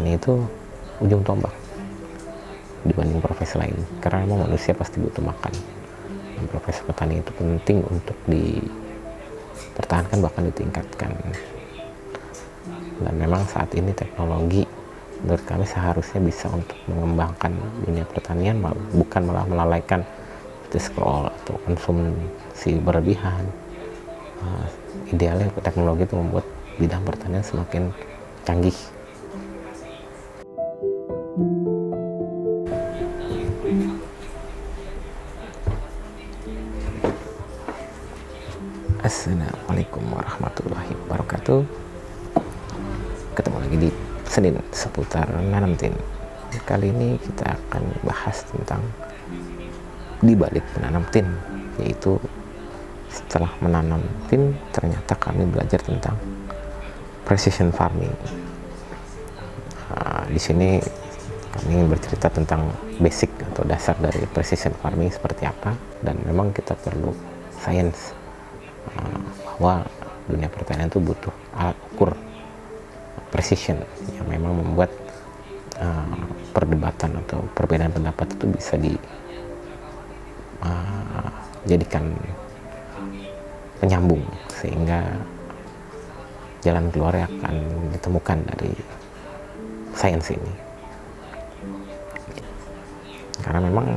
petani itu ujung tombak dibanding profesi lain, karena memang manusia pasti butuh makan. Dan profesi petani itu penting untuk dipertahankan bahkan ditingkatkan. Dan memang saat ini teknologi menurut kami seharusnya bisa untuk mengembangkan dunia pertanian, bukan malah melalaikan seperti scroll atau konsumsi berlebihan. Idealnya teknologi itu membuat bidang pertanian semakin canggih. Assalamualaikum warahmatullahi wabarakatuh. Ketemu lagi di Senin seputar nanam tin. Kali ini kita akan bahas tentang dibalik menanam tin, yaitu setelah menanam tin ternyata kami belajar tentang precision farming. Di sini kami ingin bercerita tentang basic atau dasar dari precision farming seperti apa, dan memang kita perlu sains bahwa dunia pertanian itu butuh alat ukur precision yang memang membuat perdebatan atau perbedaan pendapat itu bisa dijadikan penyambung, sehingga jalan keluar akan ditemukan dari sains ini. Karena memang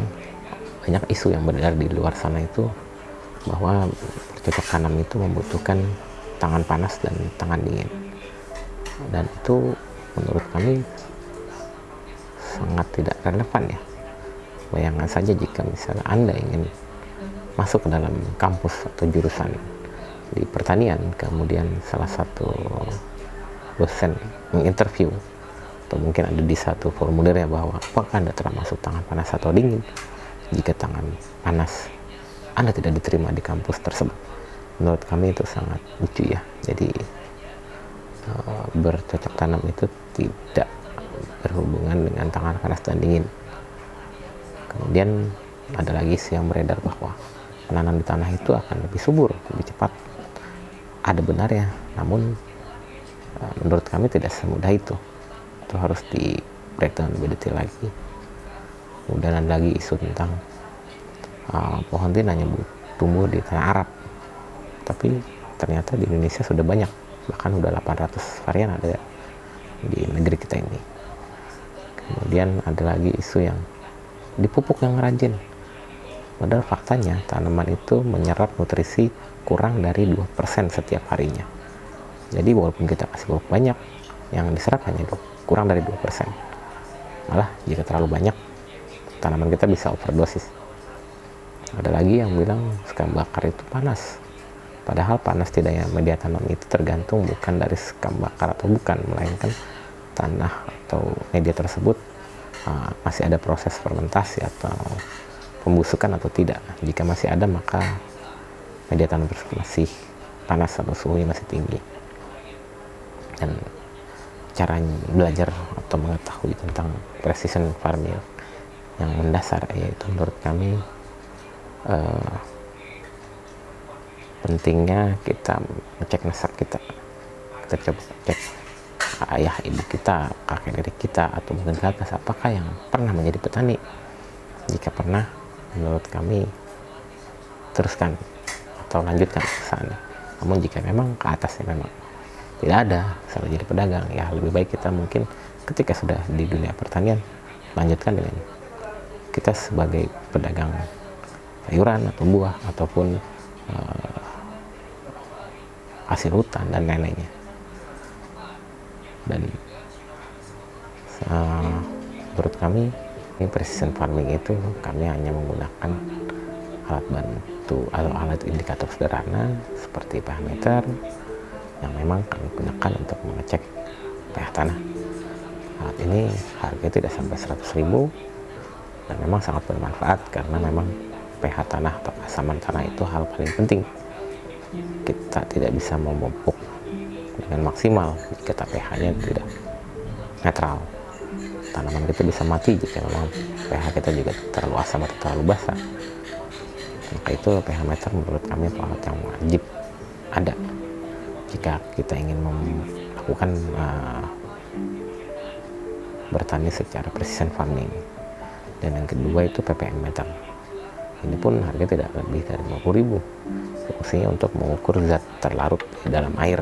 banyak isu yang beredar di luar sana itu bahwa bercocok tanam itu membutuhkan tangan panas dan tangan dingin, dan itu menurut kami sangat tidak relevan ya. Bayangkan saja jika misalnya Anda ingin masuk ke dalam kampus atau jurusan di pertanian, kemudian salah satu dosen menginterview atau mungkin ada di satu formulirnya bahwa apakah Anda termasuk tangan panas atau dingin. Jika tangan panas, Anda tidak diterima di kampus tersebut. Menurut kami itu sangat lucu ya. Jadi bercocok tanam itu tidak berhubungan dengan tangan panas dan dingin. Kemudian ada lagi yang beredar bahwa menanam di tanah itu akan lebih subur, lebih cepat. Ada benarnya, namun menurut kami tidak semudah itu. Itu harus di breakdown lebih detail lagi. Kemudian ada lagi isu tentang pohon tin hanya tumbuh di tanah Arab, tapi ternyata di Indonesia sudah banyak, bahkan sudah 800 varian ada di negeri kita ini. Kemudian ada lagi isu yang dipupuk yang rajin, padahal faktanya tanaman itu menyerap nutrisi kurang dari 2% setiap harinya. Jadi walaupun kita kasih pupuk banyak, yang diserap hanya kurang dari 2%. Malah jika terlalu banyak, tanaman kita bisa overdosis. Ada lagi yang bilang sekam bakar itu panas, padahal panas tidaknya media tanam itu tergantung bukan dari sekam bakar atau bukan, melainkan tanah atau media tersebut masih ada proses fermentasi atau pembusukan atau tidak. Jika masih ada, maka media tanam tersebut masih panas atau suhunya masih tinggi. Dan cara belajar atau mengetahui tentang precision farming yang mendasar, yaitu menurut kami pentingnya kita ngecek nasab kita. Kita coba cek ayah ibu kita, kakek nenek kita, atau mungkin ke atas, apakah yang pernah menjadi petani. Jika pernah, menurut kami teruskan atau lanjutkan usaha. Namun jika memang ke atasnya memang tidak ada, selalu jadi pedagang, ya lebih baik kita mungkin ketika sudah di dunia pertanian lanjutkan dengan kita sebagai pedagang sayuran atau buah ataupun hasil hutan dan lain-lainnya. Dan menurut kami ini precision farming itu kami hanya menggunakan alat bantu atau alat indikator sederhana seperti pH meter yang memang kami gunakan untuk mengecek pH tanah. Alat ini harganya tidak sampai 100.000 dan memang sangat bermanfaat, karena memang pH tanah atau keasaman tanah itu hal paling penting. Kita tidak bisa memupuk dengan maksimal jika pH-nya tidak netral. Tanaman kita bisa mati jika memang pH kita juga terlalu asam atau terlalu basah. Maka itu pH meter menurut kami alat yang wajib ada jika kita ingin melakukan bertani secara precision farming. Dan yang kedua itu ppm meter. Ini pun harga tidak lebih dari 50.000. Fungsinya untuk mengukur zat terlarut di dalam air.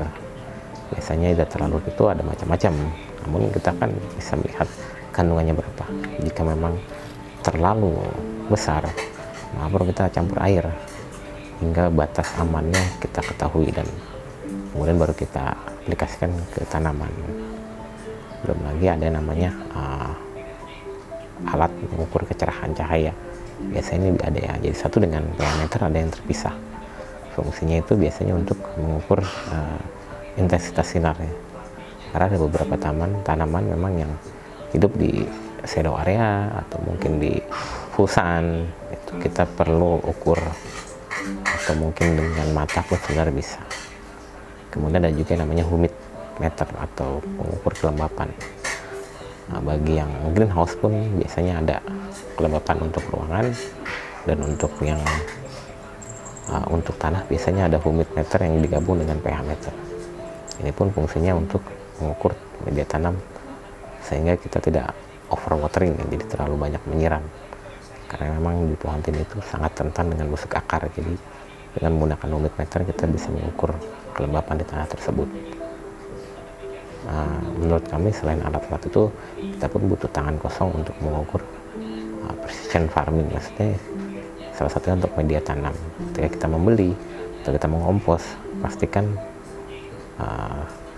Biasanya zat terlarut itu ada macam-macam, namun kita kan bisa melihat kandungannya berapa. Jika memang terlalu besar, maka perlu kita campur air hingga batas amannya kita ketahui, dan kemudian baru kita aplikasikan ke tanaman. Belum lagi ada yang namanya alat mengukur kecerahan cahaya. Biasanya ini ada ya, jadi satu dengan diameter ada yang terpisah. Fungsinya itu biasanya untuk mengukur intensitas sinarnya. Karena ada beberapa tanaman memang yang hidup di shadow area atau mungkin di full sun, itu kita perlu ukur, atau mungkin dengan mata pun sebenarnya bisa. Kemudian ada juga yang namanya humid meter atau pengukur kelembapan. Nah, bagi yang greenhouse pun biasanya ada kelembapan untuk ruangan, dan untuk yang untuk tanah biasanya ada humid meter yang digabung dengan pH meter. Ini pun fungsinya untuk mengukur media tanam sehingga kita tidak overwatering, jadi terlalu banyak menyiram, karena memang di pohon tin itu sangat rentan dengan busuk akar. Jadi dengan menggunakan humid meter kita bisa mengukur kelembapan di tanah tersebut. Menurut kami selain alat-alat itu, kita pun butuh tangan kosong untuk mengukur precision farming. Maksudnya salah satunya untuk media tanam. Ketika kita membeli atau kita mengompos, pastikan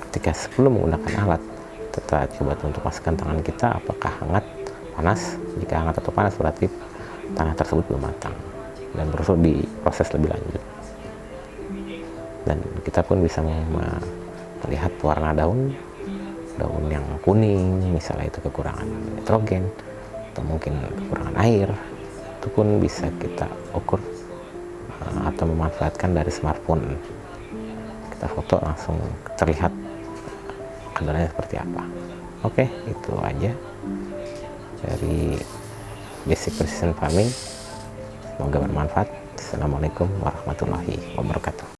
ketika sebelum menggunakan alat, kita coba untuk pastikan tangan kita apakah hangat, panas. Jika hangat atau panas berarti tanah tersebut belum matang dan perlu diproses lebih lanjut. Dan kita pun bisa melihat warna daun yang kuning, misalnya itu kekurangan nitrogen atau mungkin kekurangan air, itu pun bisa kita ukur atau memanfaatkan dari smartphone. Kita foto langsung terlihat kadarnya seperti apa. Oke, itu aja dari basic precision farming. Semoga bermanfaat. Assalamualaikum warahmatullahi wabarakatuh.